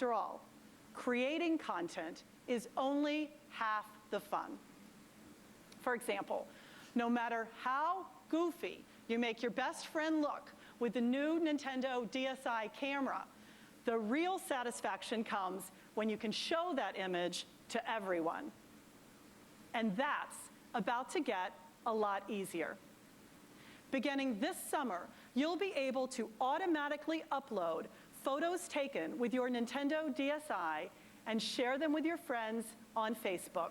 After all, creating content is only half the fun. For example, no matter how goofy you make your best friend look with the new Nintendo DSi camera, the real satisfaction comes when you can show that image to everyone. And that's about to get a lot easier. Beginning this summer, you'll be able to automatically upload photos taken with your Nintendo DSi and share them with your friends on Facebook.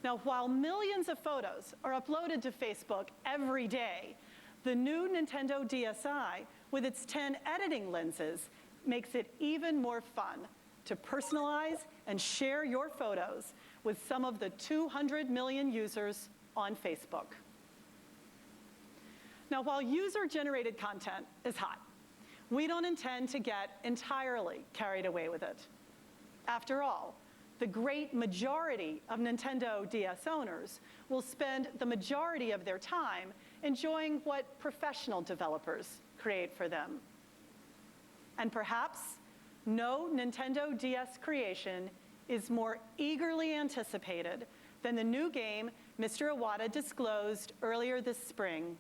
Now, while millions of photos are uploaded to Facebook every day, the new Nintendo DSi, with its 10 editing lenses, makes it even more fun to personalize and share your photos with some of the 200 million users on Facebook. Now, while user-generated content is hot, we don't intend to get entirely carried away with it. After all, the great majority of Nintendo DS owners will spend the majority of their time enjoying what professional developers create for them. And perhaps no Nintendo DS creation is more eagerly anticipated than the new game Mr. Iwata disclosed earlier this spring,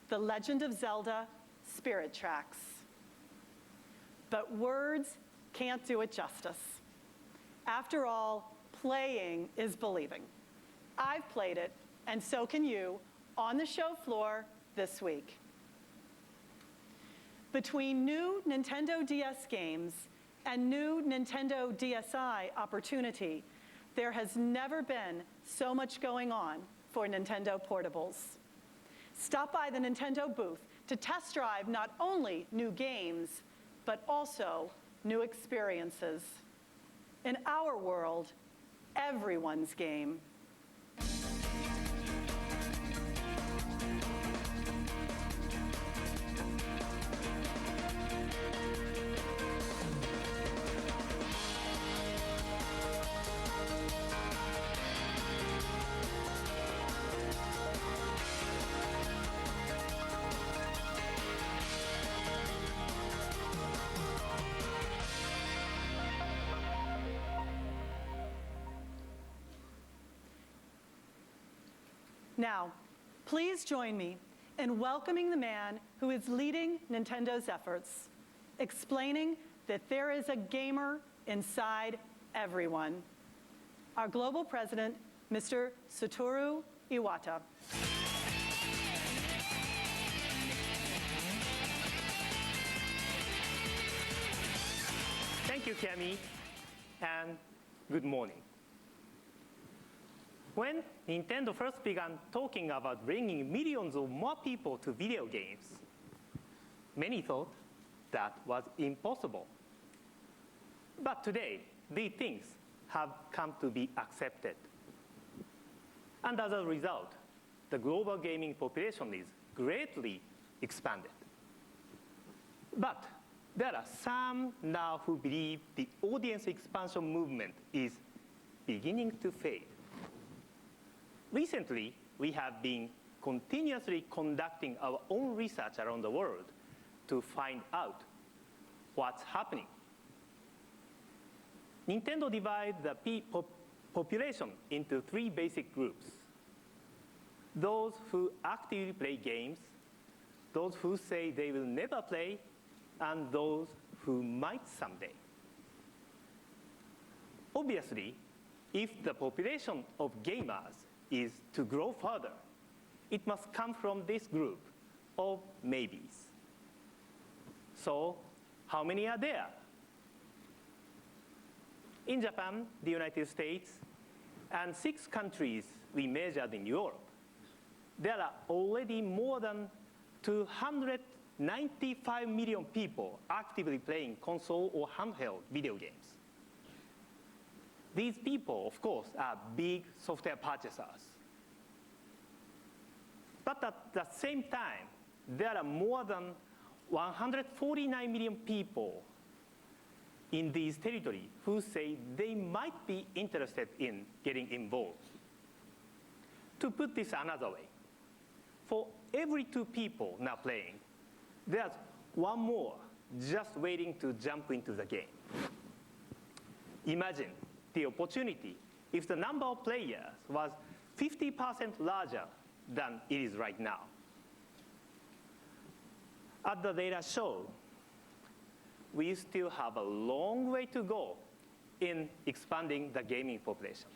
The Legend of Zelda: Spirit Tracks. But words can't do it justice. After all, playing is believing. I've played it, and so can you, on the show floor this week. Between new Nintendo DS games and new Nintendo DSi opportunity, there has never been so much going on for Nintendo portables. Stop by the Nintendo booth to test drive not only new games, but also new experiences. In our world, everyone's game. Now, please join me in welcoming the man who is leading Nintendo's efforts, explaining that there is a gamer inside everyone. Our global president, Mr. Satoru Iwata. Thank you, Cami, and good morning. When Nintendo first began talking about bringing millions of more people to video games, many thought that was impossible. But today, these things have come to be accepted. And as a result, the global gaming population is greatly expanded. But there are some now who believe the audience expansion movement is beginning to fade. Recently, we have been continuously conducting our own research around the world to find out what's happening. Nintendo divides the population into three basic groups: those who actively play games, those who say they will never play, and those who might someday. Obviously, if the population of gamers is to grow further, it must come from this group of maybes. So, how many are there? In Japan, the United States, and 6 countries we measured in Europe, there are already more than 295 million people actively playing console or handheld video games. These people, of course, are big software purchasers. But at the same time, there are more than 149 million people in these territories who say they might be interested in getting involved. To put this another way, for every 2 people now playing, there's one more just waiting to jump into the game. Imagine the opportunity if the number of players was 50% larger than it is right now. As the data show, we still have a long way to go in expanding the gaming population.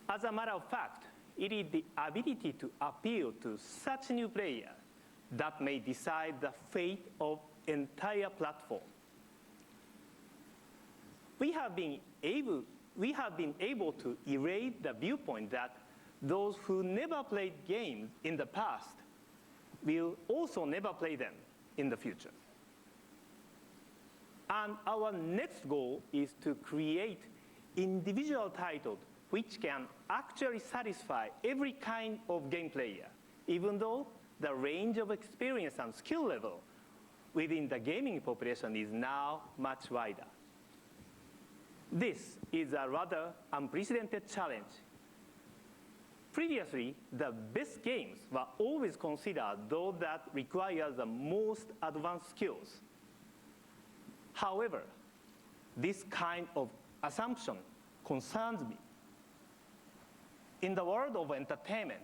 As a matter of fact, it is the ability to appeal to such new players that may decide the fate of entire platform. We have been able to erase the viewpoint that those who never played games in the past will also never play them in the future. And our next goal is to create individual titles which can actually satisfy every kind of game player, even though the range of experience and skill level within the gaming population is now much wider. This is a rather unprecedented challenge. Previously, the best games were always considered those that require the most advanced skills. However, this kind of assumption concerns me. In the world of entertainment,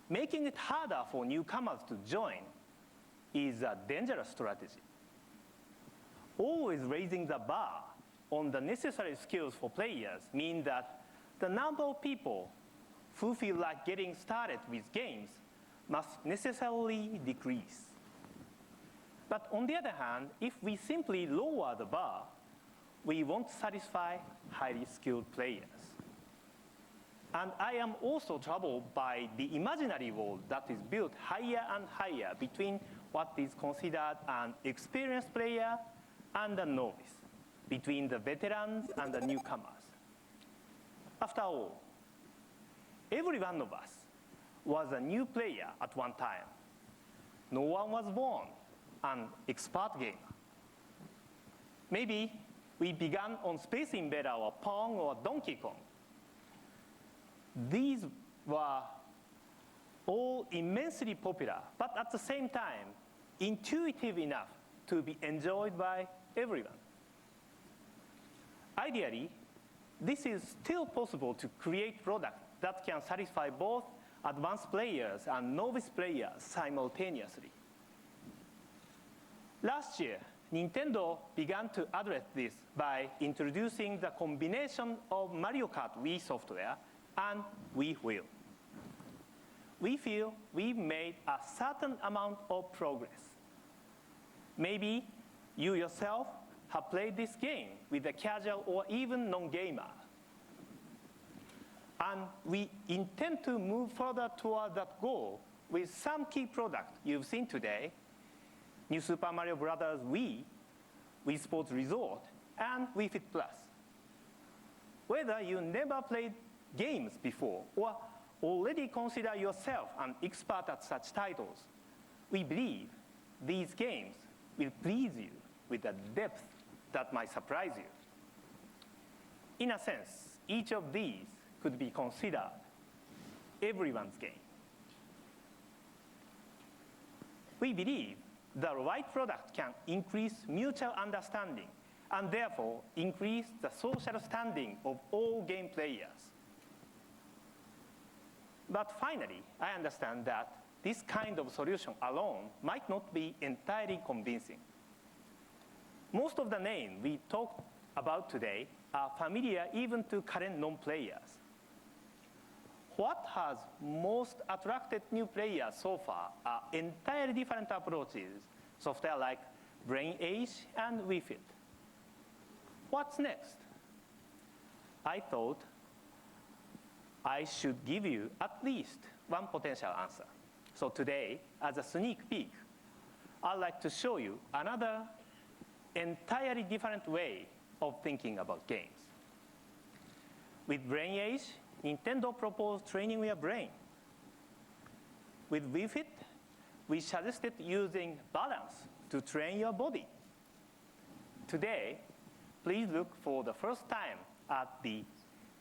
making it harder for newcomers to join is a dangerous strategy. Always raising the bar on the necessary skills for players means that the number of people who feel like getting started with games must necessarily decrease. But on the other hand, if we simply lower the bar, we won't satisfy highly skilled players. And I am also troubled by the imaginary wall that is built higher and higher between what is considered an experienced player and a novice, between the veterans and the newcomers. After all, every one of us was a new player at one time. No one was born an expert gamer. Maybe we began on Space Invader or Pong or Donkey Kong. These were all immensely popular, but at the same time, intuitive enough to be enjoyed by everyone. Ideally, this is still possible to create products that can satisfy both advanced players and novice players simultaneously. Last year, Nintendo began to address this by introducing the combination of Mario Kart Wii software and Wii Wheel. We feel we've made a certain amount of progress. Maybe you yourself have played this game with a casual or even non-gamer. And we intend to move further toward that goal with some key products you've seen today: New Super Mario Bros. Wii, Wii Sports Resort, and Wii Fit Plus. Whether you never played games before or already consider yourself an expert at such titles, we believe these games will please you with a depth that might surprise you. In a sense, each of these could be considered everyone's game. We believe the right product can increase mutual understanding and therefore increase the social standing of all game players. But finally, I understand that this kind of solution alone might not be entirely convincing. Most of the names we talked about today are familiar even to current non-players. What has most attracted new players so far are entirely different approaches, software like BrainAge and Wii Fit. What's next? I thought I should give you at least one potential answer. So today, as a sneak peek, I'd like to show you another entirely different way of thinking about games. With BrainAge, Nintendo proposed training your brain. With Wii Fit, we suggested using balance to train your body. Today, please look for the first time at the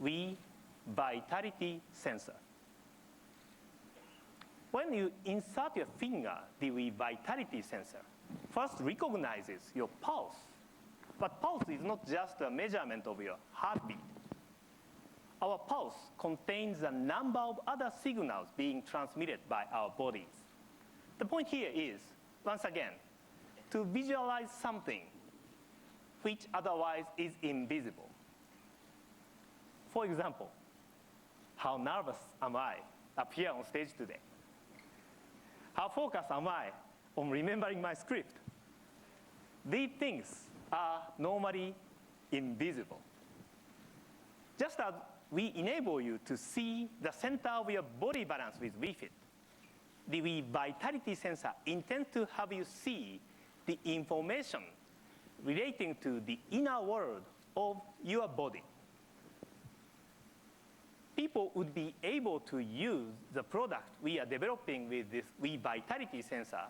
Wii Vitality sensor. When you insert your finger, the Wii Vitality sensor, first recognizes your pulse. But pulse is not just a measurement of your heartbeat. Our pulse contains a number of other signals being transmitted by our bodies. The point here is, once again, to visualize something which otherwise is invisible. For example, how nervous am I up here on stage today? How focused am I on remembering my script? These things are normally invisible. Just as we enable you to see the center of your body balance with WiiFit, the Wii Vitality sensor intends to have you see the information relating to the inner world of your body. People would be able to use the product we are developing with this Wii Vitality sensor